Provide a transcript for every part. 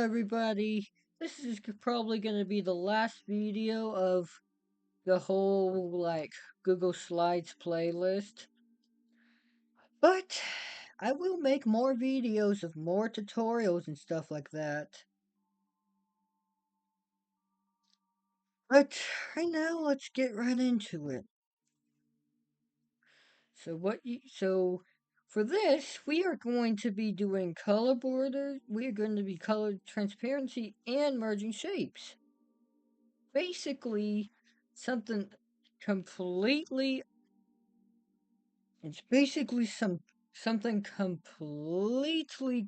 everybody. This is probably going to be the last video of the whole, Google Slides playlist. But I will make more videos of more tutorials and stuff like that. But right now, let's get right into it. So for this, we are going to be doing color border. We are going to be color transparency and merging shapes. Basically, something completely it's basically something completely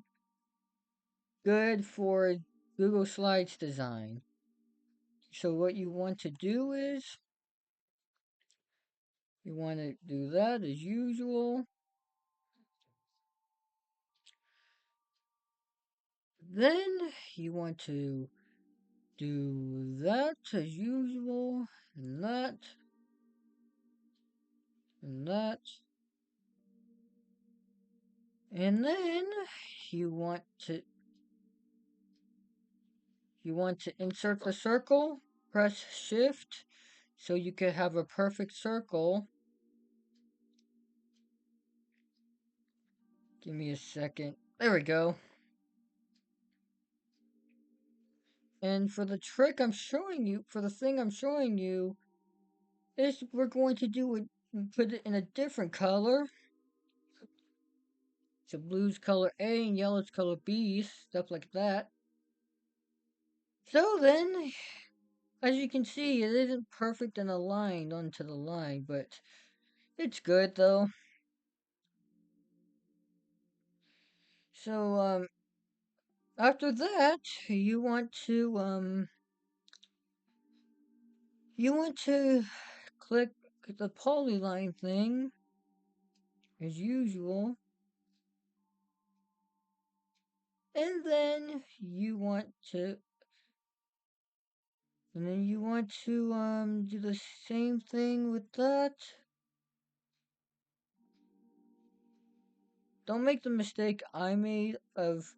good for Google Slides design. So what you want to do is you want to do that as usual. Then you want to do that as usual, and that, and that. And then you want to insert the circle, press shift so you can have a perfect circle. Give me a second. There we go. And for the trick I'm showing you, for the thing I'm showing you, is we're going to do it, put it in a different color. So blue's color A and yellow's color B, stuff like that. So then, as you can see, it isn't perfect and aligned onto the line, but it's good though. So, after that, you want to click the polyline thing, as usual. And then you want to do the same thing with that. Don't make the mistake I made of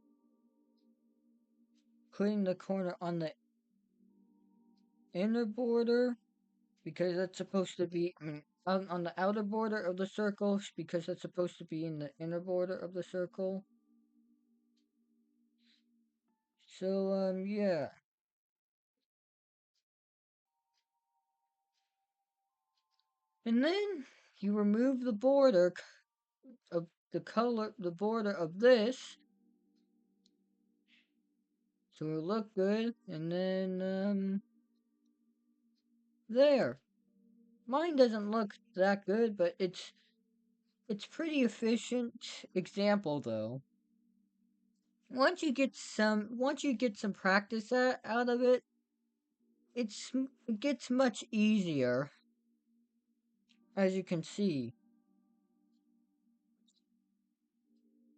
putting the corner on the inner border, because that's supposed to be, on the outer border of the circle, because that's supposed to be in the inner border of the circle. So, yeah. And then you remove the border of the border of this, so it'll look good. And then, there. Mine doesn't look that good, but it's pretty efficient example though. Once you get some practice out of it, it gets much easier, as you can see.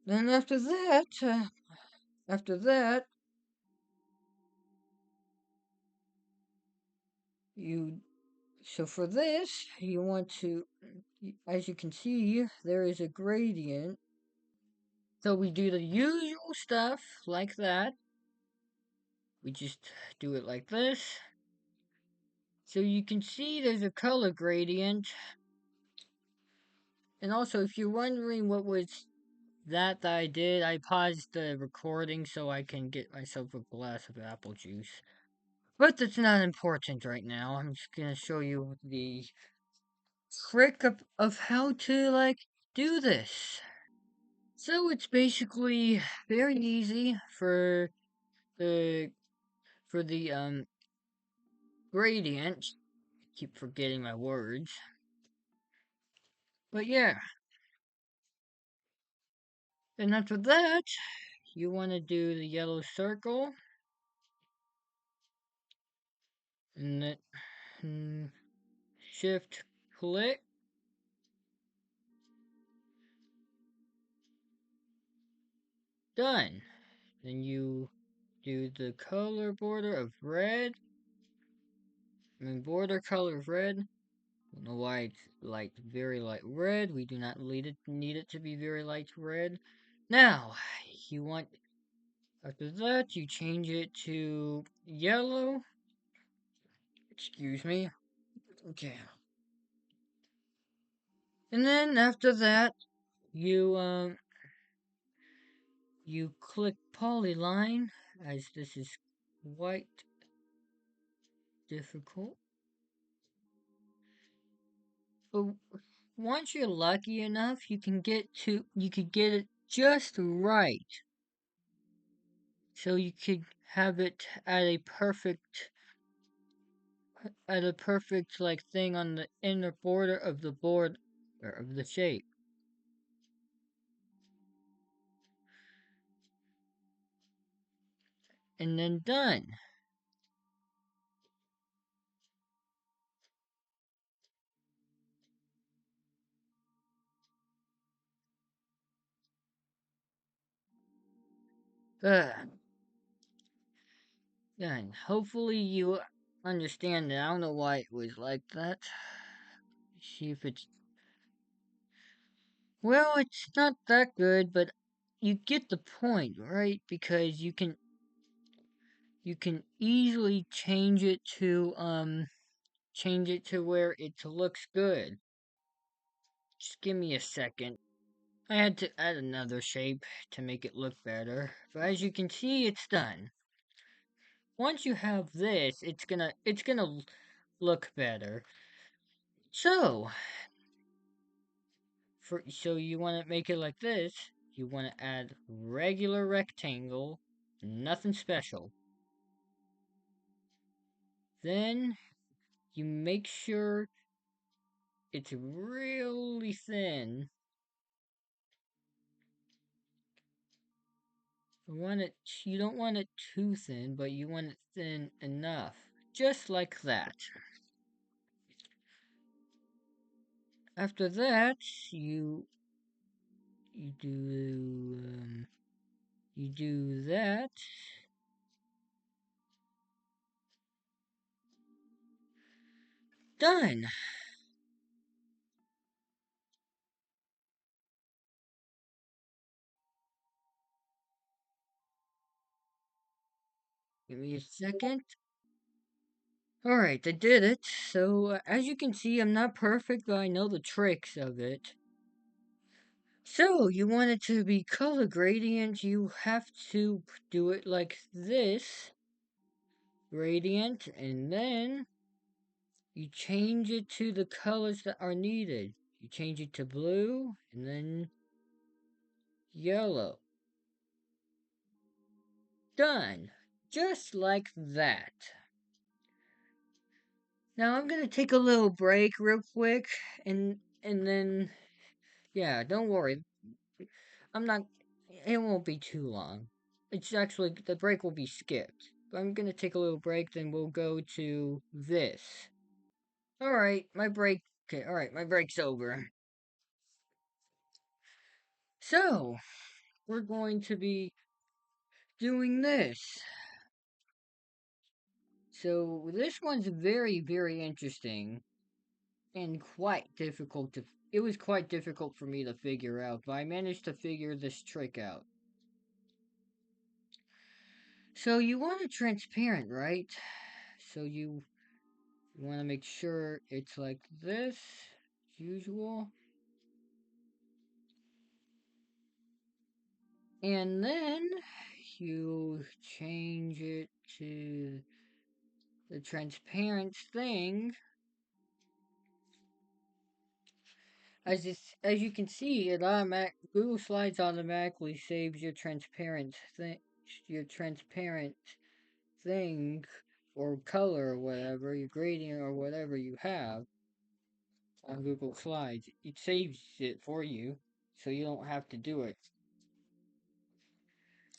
Then after that, you so for this you want to, as you can see, there is a gradient. So we do the usual stuff like that. We just do it like this. So you can see there's a color gradient. And also, if you're wondering what was that I did, I paused the recording so I can get myself a glass of apple juice. But that's not important right now. I'm just gonna show you the trick of how to, do this. So it's basically very easy for the gradient. Keep forgetting my words. But yeah. And after that, you want to do the yellow circle. And then shift click. Done. Then you do the color border of red. Border color of red. I don't know why it's very light red. We do not need it to be very light red. Now, you want After that, you change it to yellow. Excuse me. Okay. And then after that, you you click polyline, as this is quite difficult. But once you're lucky enough, you could get it just right. So you could have it at a perfect like thing on the inner border of the board or of the shape. And then done. Ugh. Done. Hopefully you understand that. I don't know why it was like that. See if it's well, it's not that good, but you get the point, right? Because you can easily change it to where it looks good. Just give me a second. I had to add another shape to make it look better. But as you can see, it's done. Once you have this, it's gonna look better. So, so you want to make it like this. You want to add regular rectangle, nothing special. Then you make sure it's really thin. You don't want it too thin, but you want it thin enough. Just like that. After that, you do you do that. Done. Give me a second. Alright, I did it. So, as you can see, I'm not perfect, but I know the tricks of it. So, you want it to be color gradient, you have to do it like this. Gradient, and then you change it to the colors that are needed. You change it to blue, and then yellow. Done. Just like that. Now I'm gonna take a little break real quick, and then yeah, don't worry. I'm not. It won't be too long. It's actually the break will be skipped. But I'm gonna take a little break, then we'll go to this. All right, my break. Okay, all right, my break's over. So we're going to be doing this. So this one's very, very interesting and quite difficult to. It was quite difficult for me to figure out, but I managed to figure this trick out. So you want it transparent, right? So you want to make sure it's like this, as usual. And then you change it to the transparent thing. As you can see, Google Slides automatically saves your transparent thing or color or whatever, your gradient or whatever you have on Google Slides. It saves it for you, so you don't have to do it.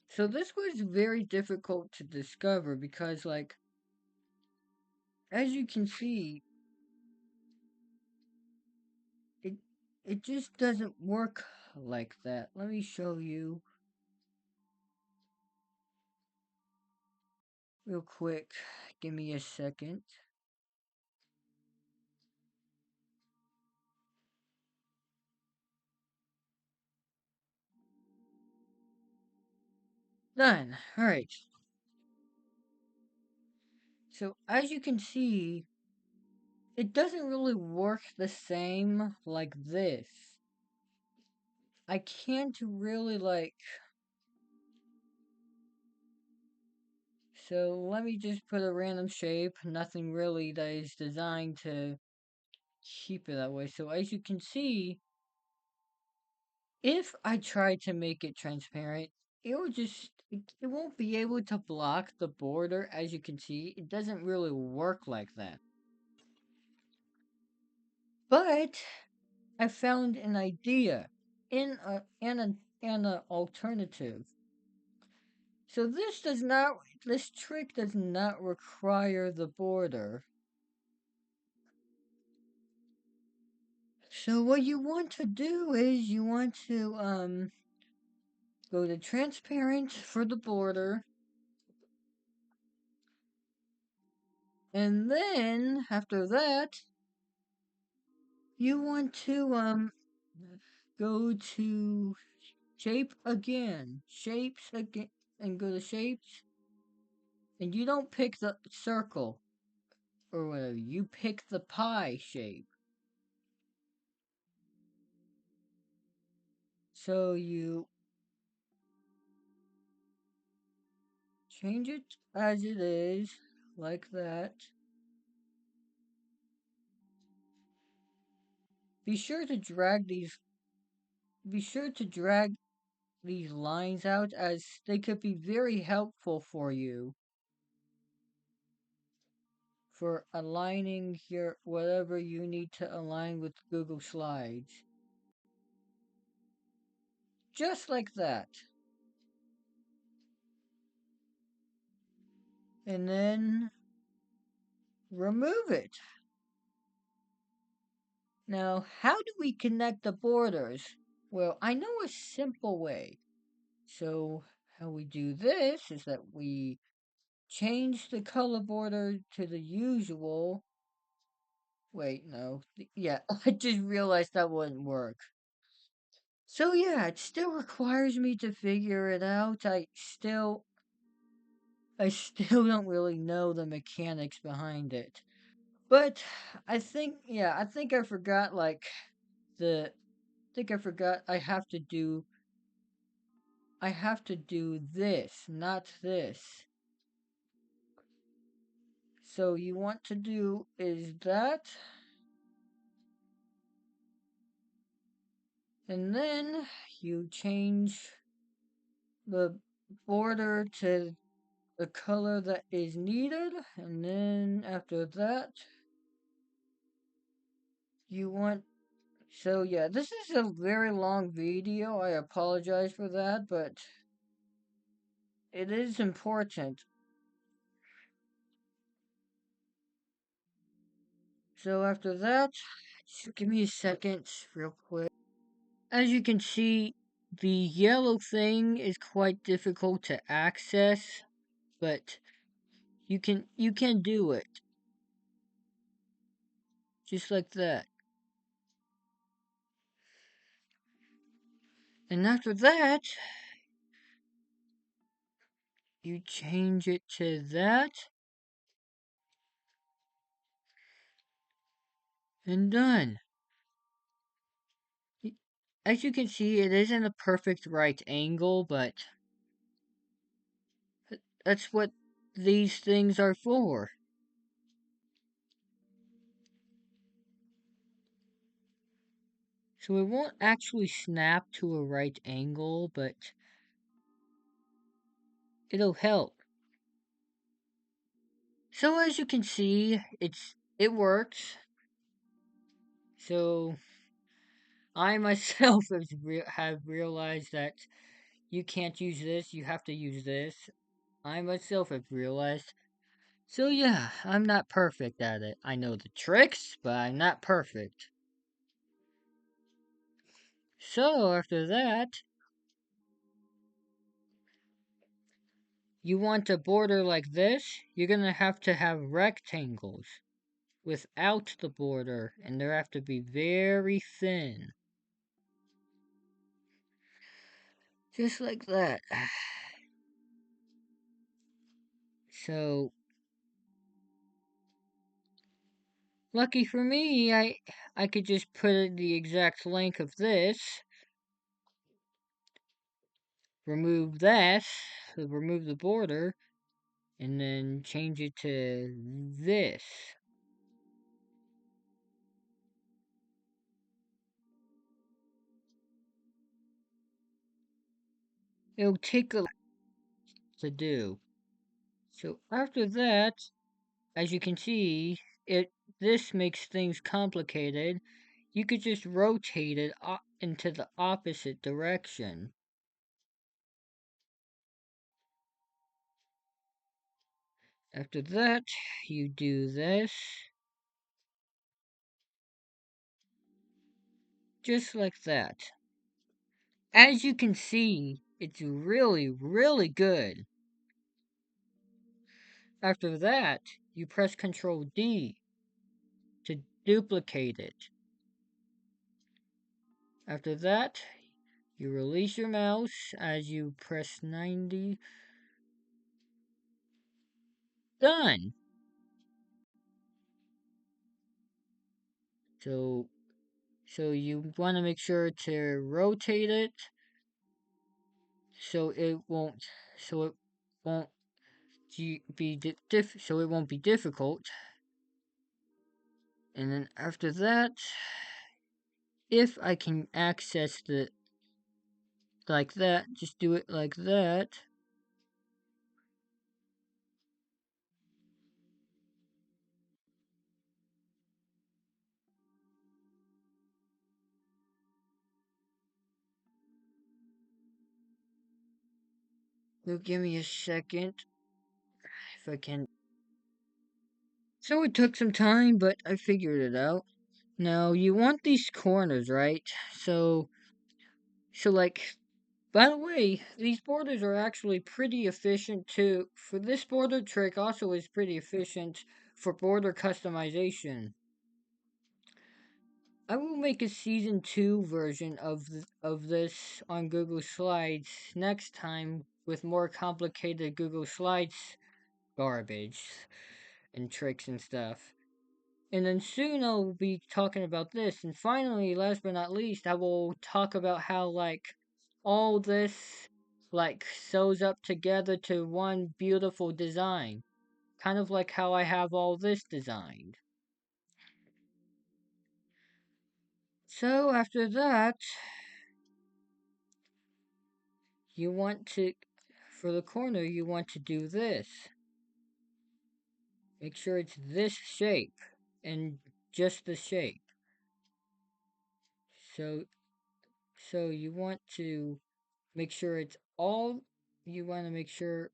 So this was very difficult to discover because, like, as you can see, it it just doesn't work like that. Let me show you real quick. Give me a second. Done. Alright. So, as you can see, it doesn't really work the same like this. I can't really, like... So, let me just put a random shape. Nothing really that is designed to keep it that way. So, as you can see, if I try to make it transparent, it won't be able to block the border. As you can see, it doesn't really work like that. But I found an idea in an alternative. So this trick does not require the border. So what you want to do is you want to go to transparent for the border, and then after that you want to go to shapes again, and go to shapes, and you don't pick the circle or whatever, you pick the pie shape. So you change it as it is, like that. Be sure to drag these be sure to drag these lines out, as they could be very helpful for you for aligning your whatever you need to align with Google Slides. Just like that. And then remove it. Now, how do we connect the borders? Well, I know a simple way. So, how we do this is that we change the color border to the usual. Wait, no. Yeah, I just realized that wouldn't work. So yeah, it still requires me to figure it out. I still don't really know the mechanics behind it. But I think I forgot the I think I forgot I have to do this, not this. So you want to do is that, and then you change the border to the color that is needed, and then after that you want so yeah, this is a very long video. I apologize for that, but it is important. So after that, just give me a second real quick. As you can see, the yellow thing is quite difficult to access, but you can do it. Just like that. And after that, you change it to that. And done. As you can see, it isn't a perfect right angle, but that's what these things are for. So it won't actually snap to a right angle, but it'll help. So as you can see, it works. So I myself have realized that you can't use this, you have to use this. I myself have realized. So yeah, I'm not perfect at it. I know the tricks, but I'm not perfect. So after that, you want a border like this, you're gonna have to have rectangles without the border, and they have to be very thin. Just like that. So, lucky for me, I could just put the exact length of this, remove that, so remove the border, and then change it to this. It'll take a lot to do. So after that, as you can see, this makes things complicated. You could just rotate it into the opposite direction. After that, you do this, just like that. As you can see, it's really, really good. After that, you press Ctrl D to duplicate it. After that, you release your mouse as you press 90. Done! So, so you want to make sure to rotate it so it won't, so it won't so it won't be difficult. And then after that, if I can access the like that, just do it like that. Give me a second if I can. So it took some time, but I figured it out. Now you want these corners, right? So like, by the way, these borders are actually pretty efficient too. For this border trick, also is pretty efficient for border customization. I will make a season 2 version of this on Google Slides next time with more complicated Google Slides garbage and tricks and stuff. And then soon I'll be talking about this. And finally, last but not least, I will talk about how like all this like sews up together to one beautiful design. Kind of like how I have all this designed. So after that, you want to, for the corner, you want to do this. Make sure it's this shape and just the shape. So, so you want to make sure it's all, you want to make sure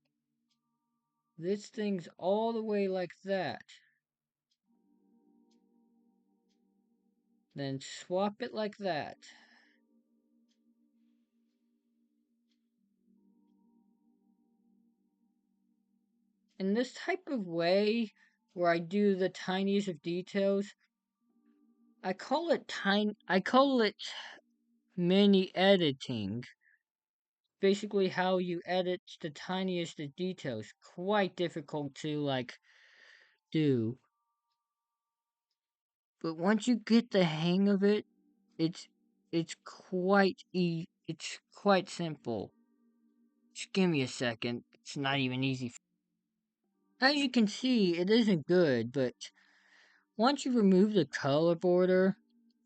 this thing's all the way like that. Then swap it like that. In this type of way, where I do the tiniest of details, I call it mini editing. Basically how you edit the tiniest of details. Quite difficult to like do. But once you get the hang of it, it's it's quite simple. Just give me a second. It's not even easy. As you can see, it isn't good, but once you remove the color border,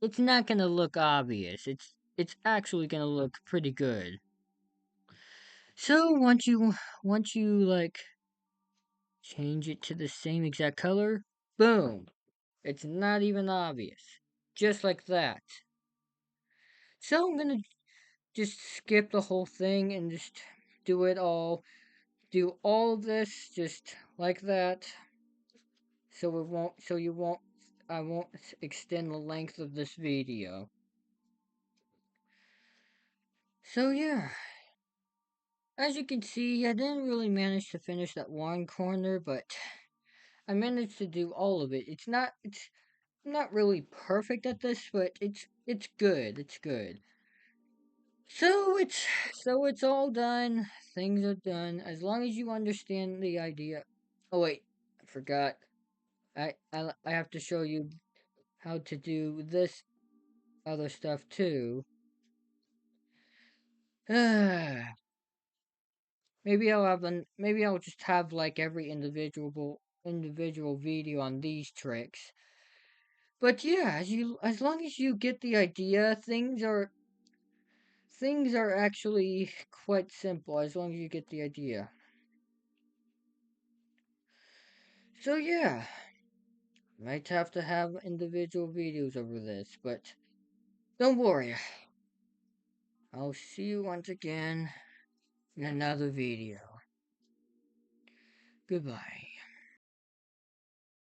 it's not going to look obvious. It's actually going to look pretty good. So once you like change it to the same exact color, boom. It's not even obvious. Just like that. So I'm going to just skip the whole thing and just do it all. Do all this just like that. So I won't extend the length of this video. So yeah, as you can see, I didn't really manage to finish that one corner, but I managed to do all of it. It's not really perfect at this, but it's good. It's good. So it's all done. Things are done. As long as you understand the idea. Oh wait, I forgot. I have to show you how to do this other stuff too. Maybe I'll just have like every individual video on these tricks. But yeah, as long as you get the idea, things are actually quite simple as long as you get the idea. So yeah, might have to have individual videos over this, but don't worry. I'll see you once again in another video. Goodbye.